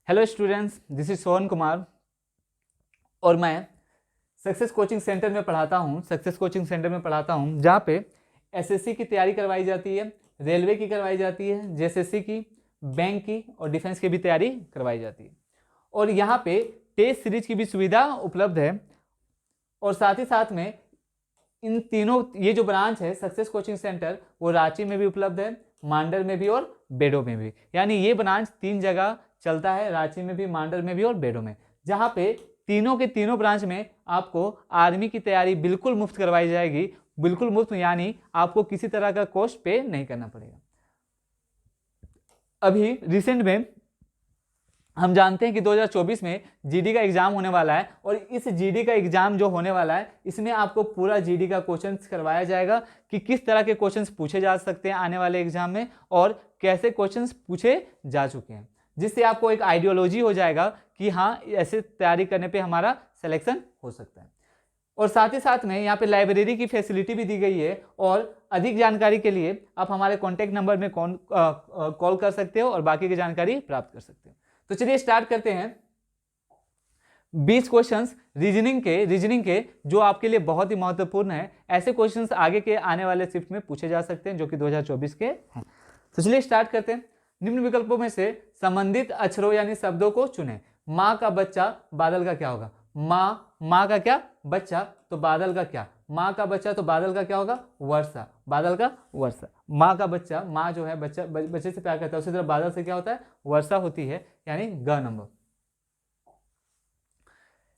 Hello students, this is Sohan Kumar और मैं success coaching centre में पढ़ाता हूँ। सक्सेस कोचिंग सेंटर में पढ़ाता हूँ जहाँ पे एसएससी की तैयारी करवाई जाती है, रेलवे की करवाई जाती है, जेएसएससी की, बैंक की और डिफेंस की भी तैयारी करवाई जाती है। और यहाँ पे टेस्ट सीरीज की भी सुविधा उपलब्ध है। और साथ ही साथ में इन तीनों, ये जो ब्रांच है सक्सेस कोचिंग सेंटर, वो रांची में भी उपलब्ध है, मांडर में भी और बेडो में भी। यानी ये ब्रांच 3 जगह चलता है, रांची में भी, मांडर में भी और बेडो में, जहाँ पे तीनों के तीनों ब्रांच में आपको आर्मी की तैयारी बिल्कुल मुफ्त करवाई जाएगी। बिल्कुल मुफ्त यानी आपको किसी तरह का कॉस्ट पे नहीं करना पड़ेगा। अभी रिसेंट में हम जानते हैं कि 2024 में जीडी का एग्जाम होने वाला है और इस जीडी का एग्जाम जो होने वाला है इसमें आपको पूरा जीडी का क्वेश्चंस करवाया जाएगा कि किस तरह के क्वेश्चंस पूछे जा सकते हैं आने वाले एग्जाम में और कैसे क्वेश्चंस पूछे जा चुके हैं, जिससे आपको एक आइडियोलॉजी हो जाएगा कि हाँ, ऐसे तैयारी करने पे हमारा सिलेक्शन हो सकता है। और साथ ही साथ में यहाँ पे लाइब्रेरी की फैसिलिटी भी दी गई है और अधिक जानकारी के लिए आप हमारे कॉन्टैक्ट नंबर में कॉल कर सकते हो और बाकी की जानकारी प्राप्त कर सकते हो। तो चलिए स्टार्ट करते हैं। 20 क्वेश्चंस रीजनिंग के जो आपके लिए बहुत ही महत्वपूर्ण है। ऐसे क्वेश्चंस आगे के आने वाले शिफ्ट में पूछे जा सकते हैं जो कि 2024 के हैं। तो चलिए स्टार्ट करते हैं। निम्न विकल्पों में से संबंधित अक्षरों यानी शब्दों को चुनें। माँ का बच्चा बादल का क्या होगा? माँ का क्या? बच्चा, तो बादल का क्या? माँ का बच्चा, तो बादल का क्या होगा? वर्षा, बादल का वर्षा। माँ का बच्चा, माँ जो है बच्चे से प्यार करता है, उसी तरह बादल से क्या होता है? वर्षा होती है, यानी ग नंबर।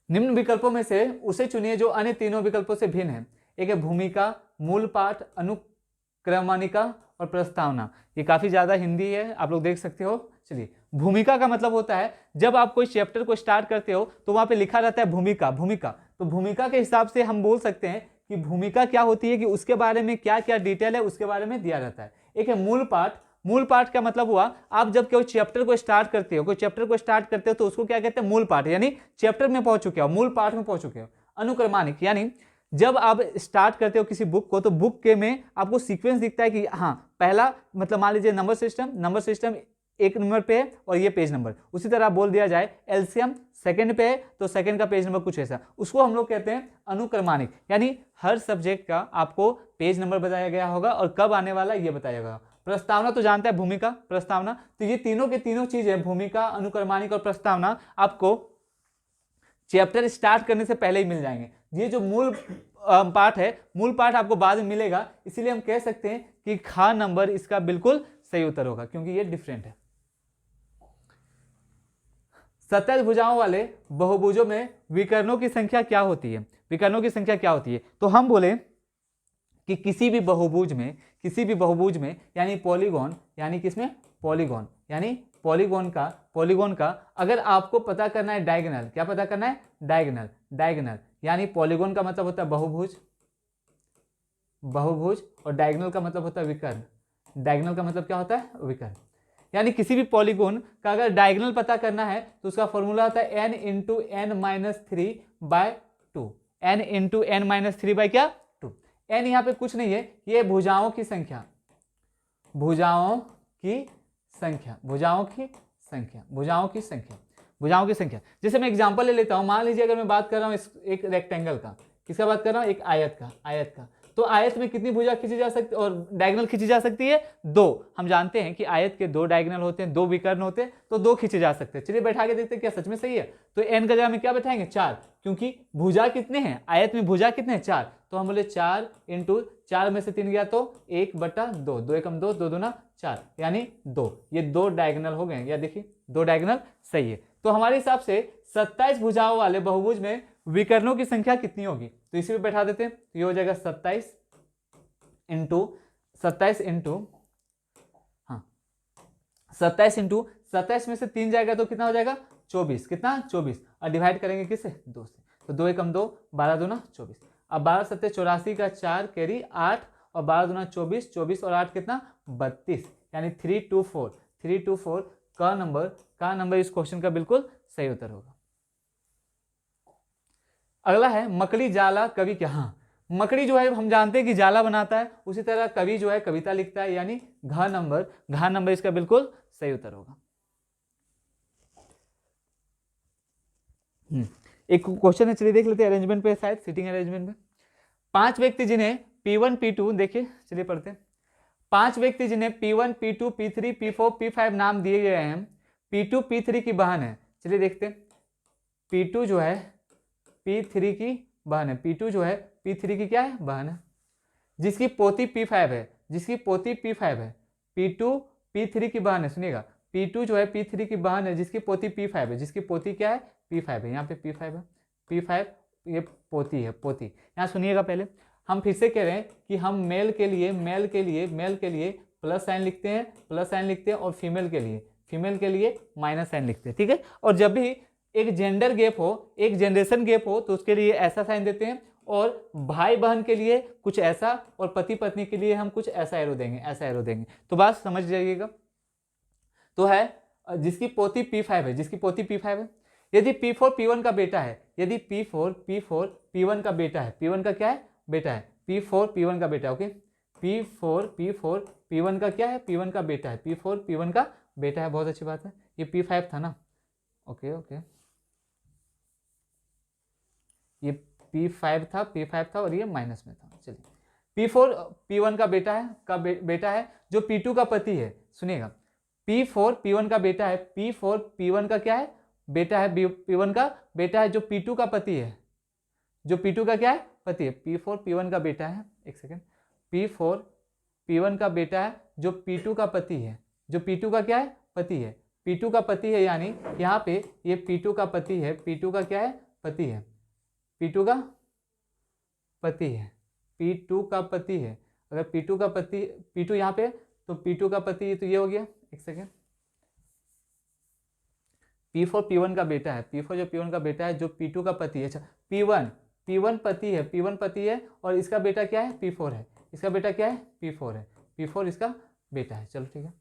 निम्न विकल्पों में से उसे चुनिए जो अन्य तीनों विकल्पों से भिन्न है। एक है भूमिका, मूल पाठ, अनुक्रमणिका और प्रस्तावना। ये काफी ज्यादा हिंदी है, आप लोग देख सकते हो। चलिए, भूमिका का मतलब होता है जब आप कोई चैप्टर को स्टार्ट करते हो तो वहां पे लिखा रहता है भूमिका। तो भूमिका के हिसाब से हम बोल सकते हैं कि भूमिका क्या होती है कि उसके बारे में क्या क्या डिटेल है उसके बारे में दिया रहता है। एक है मूल पाठ। मूल पाठ का मतलब हुआ आप जब कोई चैप्टर को स्टार्ट करते हो तो उसको क्या कहते हैं? मूल पाठ, यानी चैप्टर में पहुंच चुके हो, मूल पाठ में पहुंच चुके हो। अनुक्रमानिक, यानी जब आप स्टार्ट करते हो किसी बुक को तो बुक के में आपको सीक्वेंस दिखता है कि हाँ, पहला मतलब मान लीजिए नंबर सिस्टम 1 नंबर पे है और ये पेज नंबर। उसी तरह बोल दिया जाए एलसीएम सेकंड पे है तो सेकंड का पेज नंबर कुछ ऐसा, उसको हम लोग कहते हैं अनुक्रमानिक। यानी हर सब्जेक्ट का आपको पेज नंबर बताया गया होगा और कब आने वाला ये बताया गया। प्रस्तावना तो जानता है, भूमिका, प्रस्तावना, तो ये तीनों के तीनों चीजें, भूमिका, अनुक्रमानिक और प्रस्तावना, आपको चैप्टर स्टार्ट करने से पहले ही मिल जाएंगे। ये जो मूल पाठ है, मूल पाठ आपको बाद में मिलेगा, इसीलिए हम कह सकते हैं कि खा नंबर इसका बिल्कुल सही उत्तर होगा क्योंकि ये डिफरेंट है। 27 भुजाओं वाले बहुभुजों में विकर्णों की संख्या क्या होती है? विकर्णों की संख्या क्या होती है? तो हम बोले कि किसी भी बहुभुज में यानी पॉलीगॉन, यानी किसमें? पॉलीगॉन, यानी पॉलीगॉन का अगर आपको पता करना है डायगोनल, क्या पता करना है? डायगोनल, यानी पॉलीगॉन का मतलब होता है बहुभुज और डायगोनल का मतलब होता है विकर्ण। डायगोनल का मतलब क्या होता है? विकर्ण। यानी किसी भी पॉलीगॉन का अगर डायगोनल पता करना है तो उसका फॉर्मूला होता है n into n minus 3/2। n into n minus 3 क्या? 2। n यहाँ पे कुछ नहीं है, ये भुजाओं की संख्या, भुजाओं की संख्या। जैसे मैं एग्जांपल ले लेता हूं, मान लीजिए अगर मैं बात कर रहा हूं एक रेक्टेंगल का, किसका बात कर रहा हूं? एक आयत का। तो आयत में कितनी भुजा खींची जा सकती और डायगोनल खींची जा सकती है? 2। हम जानते हैं कि आयत के 2 डायगोनल होते हैं, 2 विकर्ण होते हैं, तो 2 खींचे जा सकते हैं। चलिए बैठा के देखते हैं क्या सच में सही है। तो n का जगह में क्या बैठाएंगे? 4, क्योंकि भुजा कितने हैं आयत में? भुजा कितने हैं? 4। तो हम बोले 4 इंटू 4 में से 3 गया तो 1/2, 2 एकम 2, 2 दूना 4, यानी 2। ये 2 डायगोनल हो गए, या देखिए 2 डायगोनल सही है। तो हमारे हिसाब से 27 भुजाओं वाले बहुभुज में विकर्णों की संख्या कितनी होगी? तो इसी में बैठा देते हैं, तो ये हो जाएगा 27 इंटू 27 में से 3 जाएगा तो कितना हो जाएगा? 24। कितना? 24। और डिवाइड करेंगे किससे? 2 से, तो 2 एकम 2, 12 दूना 24। अब 12 सत्ते 84 का 4 कैरी 8 और 12 दूना 24, 24 और 8 कितना? 32, यानी 324 का नंबर इस क्वेश्चन का बिल्कुल सही उत्तर होगा। अगला है मकड़ी जाला कवि क्या? हाँ, मकड़ी जो है हम जानते हैं कि जाला बनाता है, उसी तरह कवि जो है कविता लिखता है, यानी घ नंबर इसका बिल्कुल सही उत्तर होगा। एक क्वेश्चन है, चलिए देख लेते हैं अरेंजमेंट पे, शायद सीटिंग अरेंजमेंट में। 5 व्यक्ति जिन्हें P1 P2, देखिए चलिए पढ़ते हैं। 5 व्यक्ति जिन्हें P1 P2 P3 P4 P5 नाम दिए गए हैं, P2 P3 की बहन है। चलिए देखते हैं, P2 जो है P3 की बहन है, P2 जो है P3 की क्या है, बहन है, जिसकी पोती P5 है, जिसकी पोती P5 है। P2 P3 की बहन है, सुनिएगा, P2 जो है P3 की बहन है, जिसकी पोती P5 है, जिसकी पोती क्या है, P5 है। यहाँ पे P5 है, P5 ये पोती है, पोती। यहाँ सुनिएगा, पहले हम फिर से कह रहे हैं कि हम मेल के लिए प्लस साइन लिखते हैं, प्लस साइन लिखते हैं, और फीमेल के लिए माइनस साइन लिखते हैं, ठीक है। और जब भी एक जेंडर गैप हो, एक जनरेशन गैप हो, तो उसके लिए ऐसा साइन देते हैं, और भाई बहन के लिए कुछ ऐसा, और पति पत्नी के लिए हम कुछ ऐसा एरो देंगे, ऐसा एरो देंगे। तो बात समझ जाइएगा। तो है जिसकी पोती P5 है, जिसकी पोती P5 है, यदि P4 P1 का बेटा है, यदि P4 P1 का बेटा है, P1 का क्या है, बेटा है, P4 P1 का बेटा है, ओके। P4 P1 का क्या है, P1 का बेटा है, P4 P1 का बेटा है, बहुत अच्छी बात है। ये P5 था ना, ओके ओके, ये P5 था और ये माइनस में था। चलिए, P4 P1 का बेटा है, बेटा है जो P2 का पति है। सुनिएगा, P4 P1 का बेटा है, P4 P1 का क्या है, बेटा है, P1 का बेटा है जो P2 का पति है, जो P2 का क्या है, पति है। P4 P1 का बेटा है, एक सेकेंड, P4 P1 का बेटा है जो P2 का पति है, जो P2 का क्या है, पति है, P2 का पति है, यानी यहाँ पे ये P2 का पति है, P2 का क्या है, पति है, P2 का पति है, P2 का पति है। अगर P2 का पति, P2 यहाँ पे, तो P2 का पति तो ये हो गया, एक सेकेंड, P4 P1 का बेटा है, P4 जो P1 का बेटा है जो P2 का पति है। अच्छा, P1 पति है, P1 पति है, और इसका बेटा क्या है, P4 है, इसका बेटा क्या है, P4 है, P4 इसका बेटा है। चलो ठीक है,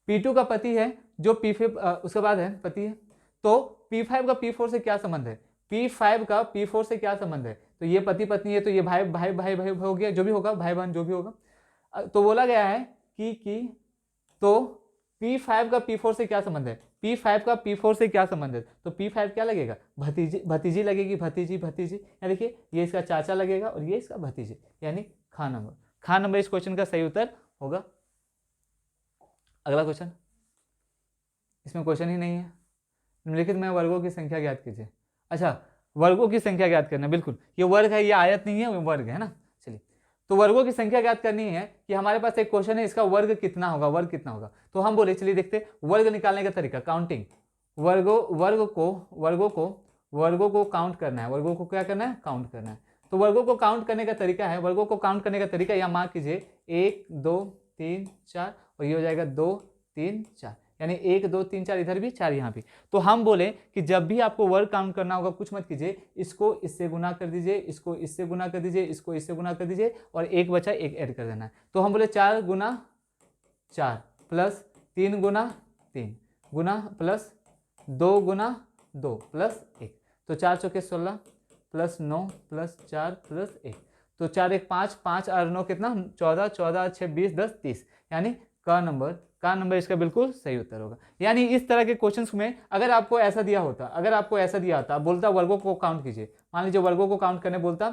P2 का पति है जो P5 उसके बाद है, पति है। तो P5 का P4 से क्या संबंध है, P5 का P4 से क्या संबंध है, तो ये पति पत्नी है, तो ये भाई भाई भाई भाई हो गया, जो भी होगा, भाई बहन जो भी होगा। तो बोला गया है कि तो P5 का P4 से क्या संबंध है, P5 का P4 से क्या संबंध है, तो P5 क्या लगेगा, भतीजी लगेगी, भतीजी। या देखिए, ये इसका चाचा लगेगा और ये इसका भतीजी, यानी खान नंबर इस क्वेश्चन का सही उत्तर होगा। अगला क्वेश्चन, इसमें क्वेश्चन ही नहीं है। निम्नलिखित में वर्गों की संख्या ज्ञात कीजिए। अच्छा, वर्गों की संख्या ज्ञात करना, बिल्कुल ये वर्ग है, ये आयत नहीं है, वो वर्ग है ना। चलिए, तो वर्गों की संख्या ज्ञात करनी है कि हमारे पास एक क्वेश्चन है, इसका वर्ग कितना होगा, तो हम बोले चलिए देखते वर्ग निकालने का तरीका, काउंटिंग। वर्गों को काउंट करना है, वर्गों को क्या करना है, काउंट करना है। तो वर्गों को काउंट करने का तरीका है, वर्गों को काउंट करने का तरीका यहाँ मार्क कीजिए, 1 2 3 4, और ये हो जाएगा 2 3 4, यानी 1 2 3 4, इधर भी 4 यहाँ भी। तो हम बोले कि जब भी आपको वर्ग काउंट करना होगा, कुछ मत कीजिए, इसको इससे गुना कर दीजिए, इसको इससे गुना कर दीजिए, इसको इससे गुना कर दीजिए, और एक बचा एक ऐड कर देना है। तो हम बोले 4 गुना 4 प्लस 3 गुना 3 गुना प्लस 2 गुना 2 प्लस 1, तो 4 चौके 16 प्लस 9 प्लस 4 प्लस 1, तो 4 1 5, 5 और 9 कितना, 14, 14 6 20 10 30, यानी का नंबर इसका बिल्कुल सही उत्तर होगा। यानी इस तरह के क्वेश्चंस में अगर आपको ऐसा दिया होता, बोलता वर्गों को काउंट कीजिए, मान लीजिए वर्गों को काउंट करने बोलता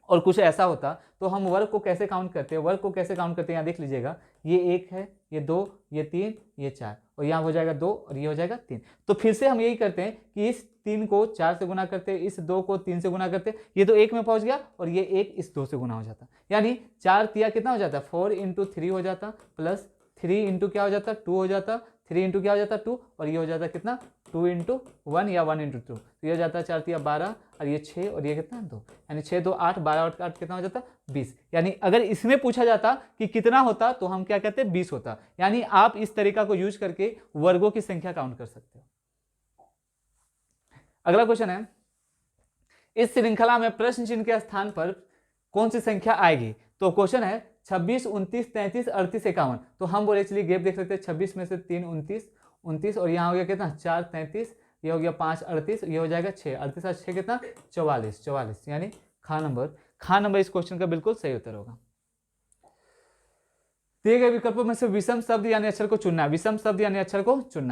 और कुछ ऐसा होता, तो हम वर्ग को कैसे काउंट करते हैं, यहाँ देख लीजिएगा, ये 1 है, ये 2, ये 3, ये 4, और यहाँ हो जाएगा 2 और ये हो जाएगा 3। तो फिर से हम यही करते हैं कि इस 3 को 4 से गुना करते, इस 2 को 3 से गुना करते, ये तो 1 में पहुंच गया, और ये 1 इस 2 से गुना हो जाता, यानी 4 तिया कितना हो जाता, 4 × 3 हो जाता, प्लस 3 इंटू क्या हो जाता, 2 हो जाता, 3 इंटू क्या हो जाता, 2, और ये हो जाता कितना, 2 × 1 या 1 × 2, तो ये हो जाता 4 तिया 12, और ये 6, और ये कितना 2, यानी 6 2 8, 12 8 कितना हो जाता, 20। यानी अगर इसमें पूछा जाता कि कितना होता, तो हम क्या कहते, 20 होता। यानी आप इस तरीका को यूज करके वर्गों की संख्या काउंट कर सकते हो। अगला क्वेश्चन है, इस श्रृंखला में प्रश्न चिन्ह के स्थान पर कौन सी संख्या आएगी। तो क्वेश्चन है 26 29 33 38 51, तो हम बोले चलिए गैप देख सकते हैं, 26 में से 3 29, और यहाँ हो गया कितना 4 33, ये हो गया 5 38, ये हो जाएगा 6 38 और 6 कितना 44, यानी खा नंबर इस क्वेश्चन का बिल्कुल सही उत्तर होगा। दिए गए विकल्पों में से विषम शब्द यानी अक्षर को चुनना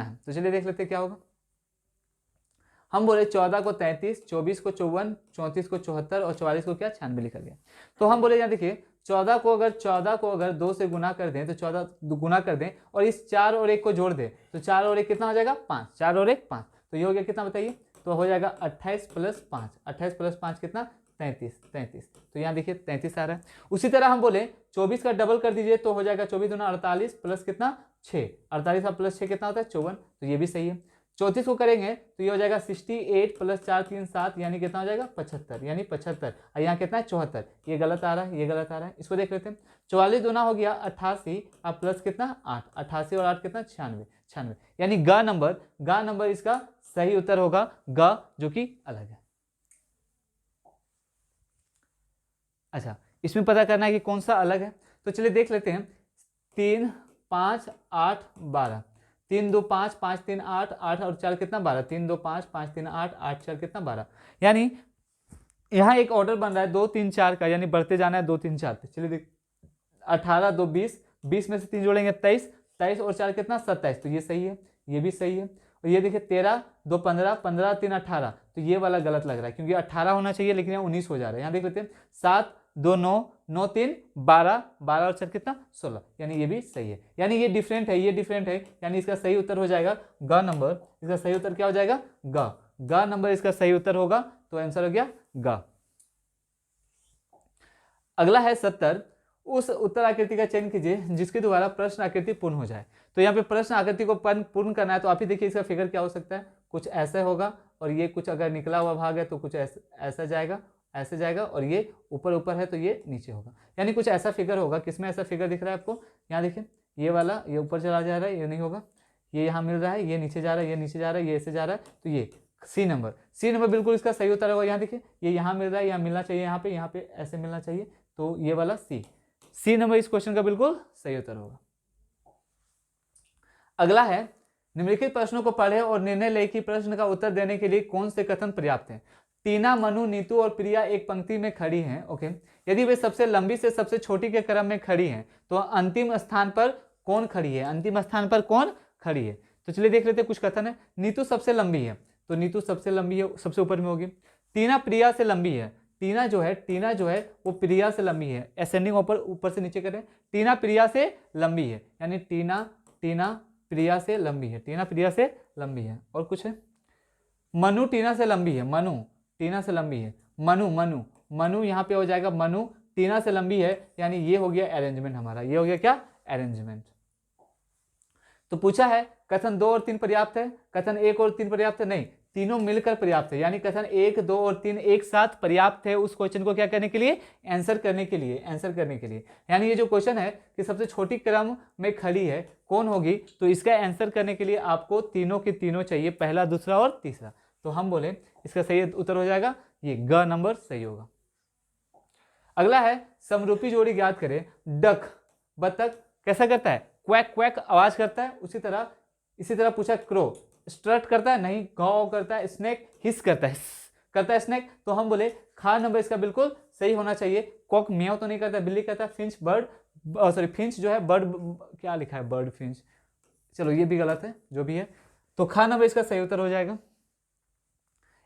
है, तो चलिए देख लेते हैं क्या होगा। हम बोले 14 को 33, 24 को 54, 34 को 74 और 44 को क्या 96 लिखा गया। तो हम बोले यहाँ देखिए 14 को अगर 2 से गुना कर दें तो 14 गुना कर दें और इस 4 और 1 को जोड़ दें तो 4 और 1 कितना हो जाएगा 5, 4 और 1 5, तो ये हो गया कितना बताइए, तो हो जाएगा 28 + 5, 28 + 5 कितना 33, तो यहाँ देखिए 33 आ रहा है। उसी तरह हम बोले 24 का डबल कर दीजिए तो हो जाएगा 24 दूना 48 प्लस कितना 6, 48 प्लस 6 कितना होता है 54, तो ये भी सही है। 34 को करेंगे तो ये हो जाएगा 68 + 4 3 7 यानी कितना हो जाएगा 75, यानी 75, और यहाँ कितना है 74, ये गलत आ रहा है, ये गलत आ रहा है, इसको देख लेते हैं। 44 दूना हो गया 88 और प्लस कितना 8, 88 और 8 कितना 96, यानी ग नंबर इसका सही उत्तर होगा ग, जो कि अलग है। अच्छा, इसमें पता करना है कि कौन सा अलग है, तो चलिए देख लेते हैं। 3 5 8 12, 3 2 5 5 3 8, 8 और 4 कितना 12, 3 2 5 5 3 8, 8 4 कितना 12, यानी यहाँ एक ऑर्डर बन रहा है 2 3 4 का, यानी बढ़ते जाना है 2 3 4 पे। चलिए देख 18 2 20, 20 में से 3 जोड़ेंगे 23, 23 और 4 कितना 27, तो ये सही है, ये भी सही है। और ये देखिए 13 2 15, 15 3 18, तो ये वाला गलत लग रहा है क्योंकि 18 होना चाहिए लेकिन यहाँ 19 हो जा रहा है। यहाँ देख लेते हैं 7 2 9, 9 3 12, 12 और 4 कितना 16, यानी ये भी सही है, यानी ये डिफरेंट है, ये डिफरेंट है, यानी इसका सही उत्तर हो जाएगा ग नंबर। इसका सही उत्तर क्या हो जाएगा ग नंबर इसका सही उत्तर होगा, तो आंसर हो गया ग। अगला है 70, उस उत्तर आकृति का चयन कीजिए जिसके द्वारा प्रश्न आकृति पूर्ण हो जाए। तो यहाँ पे प्रश्न आकृति को पूर्ण करना है, तो आप ही देखिए इसका फिगर क्या हो सकता है, कुछ ऐसे होगा और ये कुछ अगर निकला हुआ भाग है तो कुछ ऐसा जाएगा, ऐसे जाएगा, और ये ऊपर है तो ये नीचे होगा, यानी कुछ ऐसा फिगर होगा। किसमें ऐसा फिगर दिख रहा है आपको, यहाँ देखिए ये वाला, ये ऊपर चला जा रहा है, ये नहीं होगा, ये यहाँ मिल रहा है, ये नीचे जा रहा है, ये नीचे जा रहा है, ये ऐसे जा रहा है, तो ये सी नंबर बिल्कुल इसका सही उत्तर होगा। यहाँ देखिए ये यहाँ मिल रहा है, यहाँ मिलना चाहिए, यहाँ पे ऐसे मिलना चाहिए, तो ये वाला सी नंबर इस क्वेश्चन का बिल्कुल सही उत्तर होगा। अगला है निम्नलिखित प्रश्नों को पढ़े और निर्णय लें कि प्रश्न का उत्तर देने के लिए कौन से कथन पर्याप्त हैं। टीना, मनु, नीतू और प्रिया एक पंक्ति में खड़ी हैं, ओके। यदि वे सबसे लंबी से सबसे छोटी के क्रम में खड़ी हैं तो अंतिम स्थान पर कौन खड़ी है, अंतिम स्थान पर कौन खड़ी है। तो चलिए देख लेते हैं कुछ कथन है। नीतू सबसे लंबी है, तो नीतू सबसे लंबी है, सबसे ऊपर में होगी। टीना प्रिया से लंबी है, टीना जो है वो प्रिया से लंबी है, असेंडिंग ऊपर से नीचे करें, टीना प्रिया से लंबी है, यानी टीना प्रिया से लंबी है, टीना प्रिया से लंबी है। और कुछ है, मनु टीना से लंबी है, मनु टीना से लंबी है, मनु यहाँ पे हो जाएगा, मनु टीना से लंबी है, यानी ये हो गया अरेंजमेंट हमारा, ये हो गया क्या अरेंजमेंट। तो पूछा है कथन 2 और 3 पर्याप्त है, कथन 1 और 3 पर्याप्त है, नहीं, तीनों मिलकर पर्याप्त है, यानी कथन 1 2 और 3 एक साथ पर्याप्त है उस क्वेश्चन को क्या करने के लिए, आंसर करने के लिए। यानी ये जो क्वेश्चन है कि सबसे छोटी क्रम में खड़ी है कौन होगी, तो इसका आंसर करने के लिए आपको तीनों के तीनों चाहिए, पहला दूसरा और तीसरा। तो हम बोले इसका सही उत्तर हो जाएगा ये ग नंबर सही होगा। अगला है समरूपी जोड़ी ज्ञात करें। डक बतख कैसा करता है, क्वैक क्वैक आवाज करता है, इसी तरह पूछा क्रो स्ट्रट करता है, नहीं, गौ करता है, स्नेक हिस करता है स्नेक। तो हम बोले खा नंबर इसका बिल्कुल सही होना चाहिए। कॉक म्याऊ तो नहीं करता, बिल्ली करता है। फिंच फिंच जो है बर्ड, क्या लिखा है बर्ड फिंच, चलो ये भी गलत है, जो भी है, तो खा नंबर इसका सही उत्तर हो जाएगा।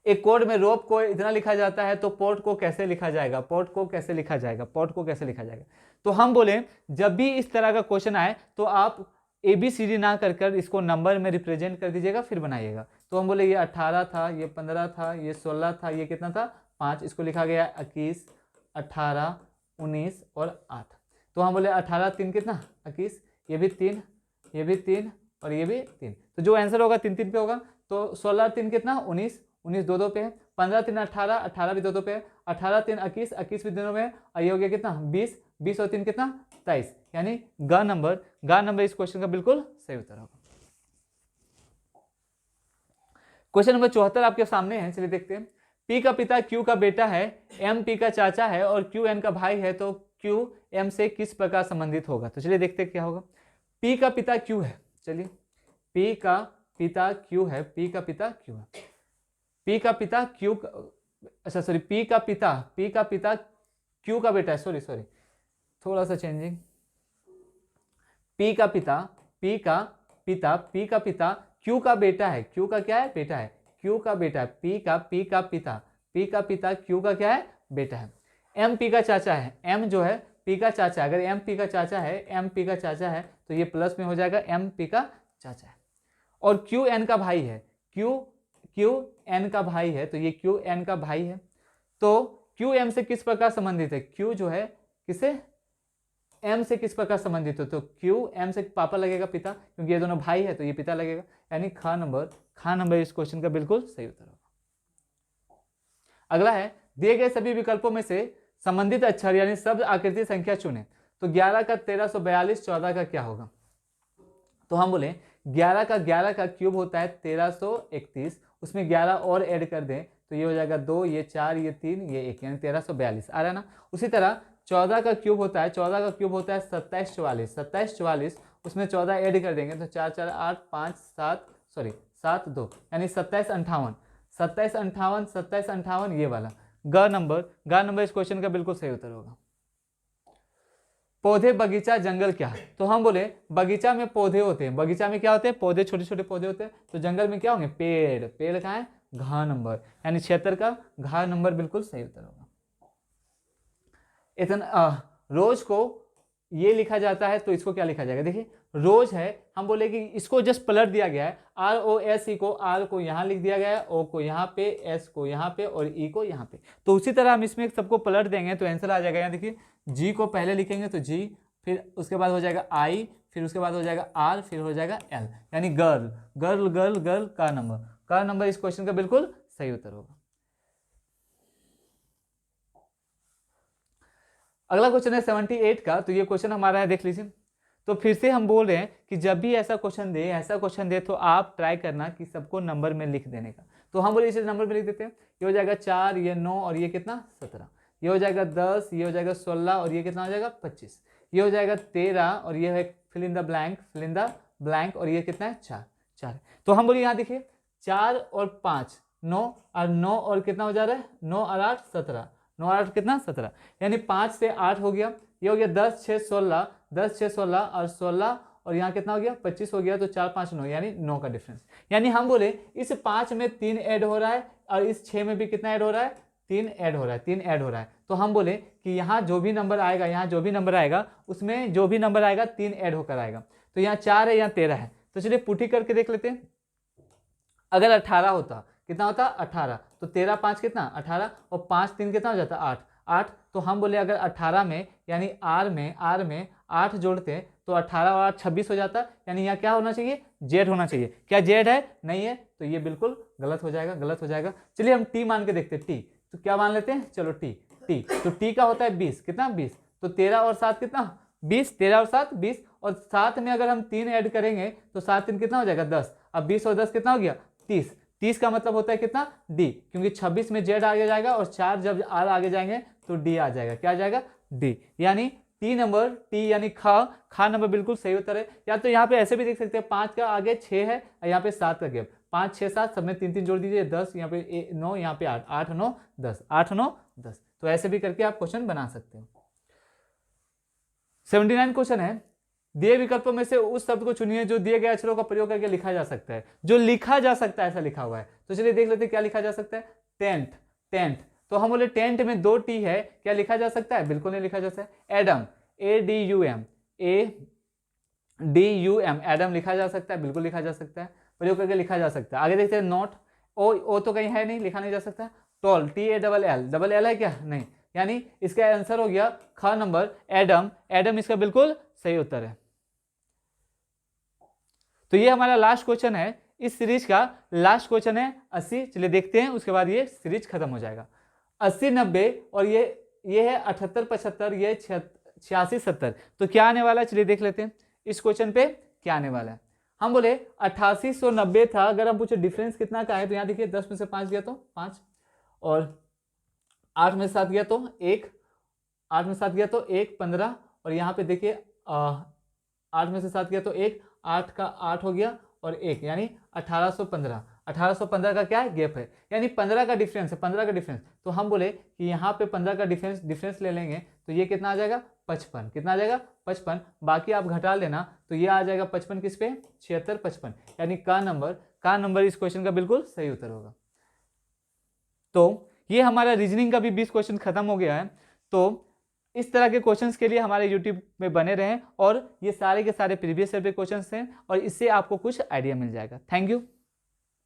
एक कोड में रोप को इतना लिखा जाता है तो पोर्ट को कैसे लिखा जाएगा, पोर्ट को कैसे लिखा जाएगा। तो हम बोले जब भी इस तरह का क्वेश्चन आए तो आप ABCD ना कर इसको नंबर में रिप्रेजेंट कर दीजिएगा, फिर बनाइएगा। तो हम बोले ये 18 था, ये 15 था, ये 16 था, ये कितना था 5, इसको लिखा गया 21 18 19 और 8। तो हम बोले 18 3 कितना 21, ये भी 3, ये भी 3 और ये भी 3, तो जो आंसर होगा 3 3 पे होगा। तो 16 3 कितना 19 19 2 2 पे है, 15 3 18 18 भी 2 2 पे है, 18 3 21 21 भी दोनों में है, और ये हो गया कितना 20 20 और 3 कितना 23, यानी ग नंबर इस क्वेश्चन का बिल्कुल सही उत्तर होगा। क्वेश्चन नंबर 74 आपके सामने है, चलिए देखते हैं। P का पिता Q का बेटा है, M P का चाचा है और Q N का भाई है, तो Q M से किस प्रकार संबंधित होगा। तो चलिए देखते हैं क्या होगा। P का पिता Q है, चलिए P का पिता Q है, P का पिता Q है, P का पिता Q, अच्छा सॉरी, P का पिता Q का बेटा है, सॉरी थोड़ा सा चेंजिंग। P का पिता Q का बेटा है, Q का क्या है बेटा है, क्यू का बेटा है, पी का पिता क्यू का क्या है, बेटा है। एम पी का चाचा है, एम जो है पी का चाचा, अगर एम पी का चाचा है तो ये प्लस में हो जाएगा एम पी का चाचा है। और क्यू एन का भाई है, क्यू एन का भाई है, तो ये क्यू एन का भाई है। तो क्यू एम से किस प्रकार संबंधित है, क्यू जो है किसे, एम से किस प्रकार संबंधित हो, तो क्यू एम से पापा लगेगा पिता, क्योंकि ये दोनों भाई है तो ये पिता लगेगा, यानी खा नंबर इस क्वेश्चन का बिल्कुल सही उत्तर होगा। अगला है, दिए गए सभी विकल्पों में से संबंधित अक्षर यानी शब्द आकृति संख्या चुने, तो 11 का 1342, 14 का क्या होगा। तो हम बोले 11 का क्यूब होता है 1331, उसमें 11 और ऐड कर दें तो ये हो जाएगा 2, ये 4, ये 3, ये 1, यानी 1342 आ रहा है ना। उसी तरह 14 का क्यूब होता है 2744, उसमें 14 ऐड कर देंगे तो 4 4 8 5 7 2, यानी 27 58, ये वाला ग नंबर इस क्वेश्चन का बिल्कुल सही उत्तर होगा। पौधे, बगीचा, जंगल क्या है, तो हम बोले बगीचा में पौधे होते हैं, बगीचा में क्या होते हैं, पौधे, छोटे छोटे पौधे होते हैं। तो जंगल में क्या होंगे, पेड़ कहाँ है, घ नंबर, यानी 76 का घ नंबर बिल्कुल सही उत्तर होगा। इतना रोज को ये लिखा जाता है तो इसको क्या लिखा जाएगा, देखिए रोज है, हम बोले कि इसको जस्ट पलट दिया गया है, ROS को, आर को यहाँ लिख दिया गया है, ओ को यहाँ पे, एस को यहाँ पे और ई को यहाँ पे। तो उसी तरह हम इसमें सबको पलट देंगे तो आंसर आ जाएगा। यहाँ देखिए जी को पहले लिखेंगे तो जी, फिर उसके बाद हो जाएगा आई, फिर उसके बाद हो जाएगा आर, फिर हो जाएगा एल, यानी गर्ल का नंबर इस क्वेश्चन का बिल्कुल सही उत्तर होगा। अगला क्वेश्चन है 78 का, तो ये क्वेश्चन हमारा है, देख लीजिए। तो फिर से हम बोल रहे हैं कि जब भी ऐसा क्वेश्चन दे तो आप ट्राई करना कि सबको नंबर में लिख देने का। तो हम बोले इसे नंबर में लिख देते हैं, ये हो जाएगा 4, ये 9 और ये कितना 17, ये हो जाएगा 10, ये हो जाएगा 16 और ये कितना हो जाएगा 25, ये हो जाएगा 13 और ये है फिल इन द ब्लैंक और ये कितना है 4। तो हम बोलिए यहाँ देखिए 4 और 5 9 और 9 और कितना हो जा रहा है 9 और 8 17, 9 और 8 कितना 17, यानी 5 से 8 हो गया, ये हो गया 10 6 16 और 16 और यहाँ कितना हो गया 25 हो गया, तो 4 5 9, यानी 9 का डिफरेंस। यानी हम बोले इस 5 में 3 ऐड हो रहा है और इस 6 में भी कितना ऐड हो रहा है 3 ऐड हो रहा है। तो हम बोले कि यहाँ जो भी नंबर आएगा, उसमें जो भी नंबर आएगा 3 ऐड होकर आएगा। तो यहाँ 4 है, यहाँ 13 है, तो चलिए पुटी करके देख लेते हैं। अगर 18 होता, कितना होता 18, तो 13 5 कितना 18 और 5 3 कितना हो जाता 8। तो हम बोले अगर 18 में यानी आर में 8 जोड़ते तो 18 और 8 26 हो जाता, यानी यहाँ क्या होना चाहिए जेड होना चाहिए। क्या जेड है, नहीं है, तो ये बिल्कुल गलत हो जाएगा। चलिए हम टी मान के देखते हैं, टी तो क्या मान लेते हैं, चलो टी तो टी का होता है 20, कितना 20, तो 13 और 7 कितना 20, 13 और 7 20, और 7 में अगर हम 3 ऐड करेंगे तो 7 3 कितना हो जाएगा 10, अब 20 और 10 कितना हो गया 30 का मतलब होता है कितना डी, क्योंकि 26 में जेड आगे जाएगा और 4 जब आर आगे जाएंगे तो डी आ जाएगा, क्या आ जाएगा डी, यानी टी नंबर टी यानी खा नंबर बिल्कुल सही उत्तर है। या तो यहाँ पे ऐसे भी देख सकते हैं 5 का आगे 6 है और यहाँ पे 7 का गैप, 5 6 7 सब में 3 3 जोड़ दीजिए 10, यहाँ पे 9, यहाँ पे 8 8 9 10 8 9 10, तो ऐसे भी करके आप क्वेश्चन बना सकते हो। 79 क्वेश्चन है, दिए विकल्पों में से उस शब्द को चुनिए जो दिए गए अक्षरों का प्रयोग करके लिखा जा सकता है, जो लिखा जा सकता है ऐसा लिखा हुआ है। तो चलिए देख लेते हैं क्या लिखा जा सकता है, टेंट, तो हम बोले टेंट में 2 टी है, क्या लिखा जा सकता है, बिल्कुल नहीं लिखा जा सकता है। एडम ADUM एडम लिखा जा सकता है, बिल्कुल लिखा जा सकता है, प्रयोग करके लिखा जा सकता है। आगे देखते हैं नोट, ओ तो कहीं है नहीं, लिखा नहीं जा सकता। टॉल TALL है क्या, नहीं, यानी इसका आंसर हो गया ख नंबर एडम इसका बिल्कुल सही उत्तर है। तो ये हमारा लास्ट क्वेश्चन है, इस सीरीज का लास्ट क्वेश्चन है 80। चलिए देखते हैं, उसके बाद ये सीरीज खत्म हो जाएगा। 80 90 और ये है 78 75, ये 86 70, तो क्या आने वाला है चलिए देख लेते हैं इस क्वेश्चन पे क्या आने वाला है। हम बोले 8890 था, अगर हम पूछे डिफरेंस कितना का है तो यहाँ देखिए 10 में से 5 गया तो 5 और 8 में से 7 गया तो 1, 8 में से 7 गया तो 1 15 और यहाँ पे देखिए 8 में से 7 गया तो 1, 8 का 8 हो गया और 1, यानी 1815 का क्या है गैप है, यानी 15 का डिफरेंस है, 15 का डिफरेंस। तो हम बोले कि यहाँ पे 15 का डिफरेंस ले लेंगे तो ये कितना आ जाएगा 55, कितना आ जाएगा 55, बाकी आप घटा लेना तो ये आ जाएगा 55 किस पे 76 55, यानी का नंबर का नंबर इस क्वेश्चन का बिल्कुल सही उत्तर होगा। तो ये हमारा रीजनिंग का भी 20 क्वेश्चन खत्म हो गया है। तो इस तरह के क्वेश्चंस के लिए हमारे यूट्यूब में बने रहें, और ये सारे के सारे प्रीवियस ईयर पे क्वेश्चंस हैं और इससे आपको कुछ आइडिया मिल जाएगा। Thank you.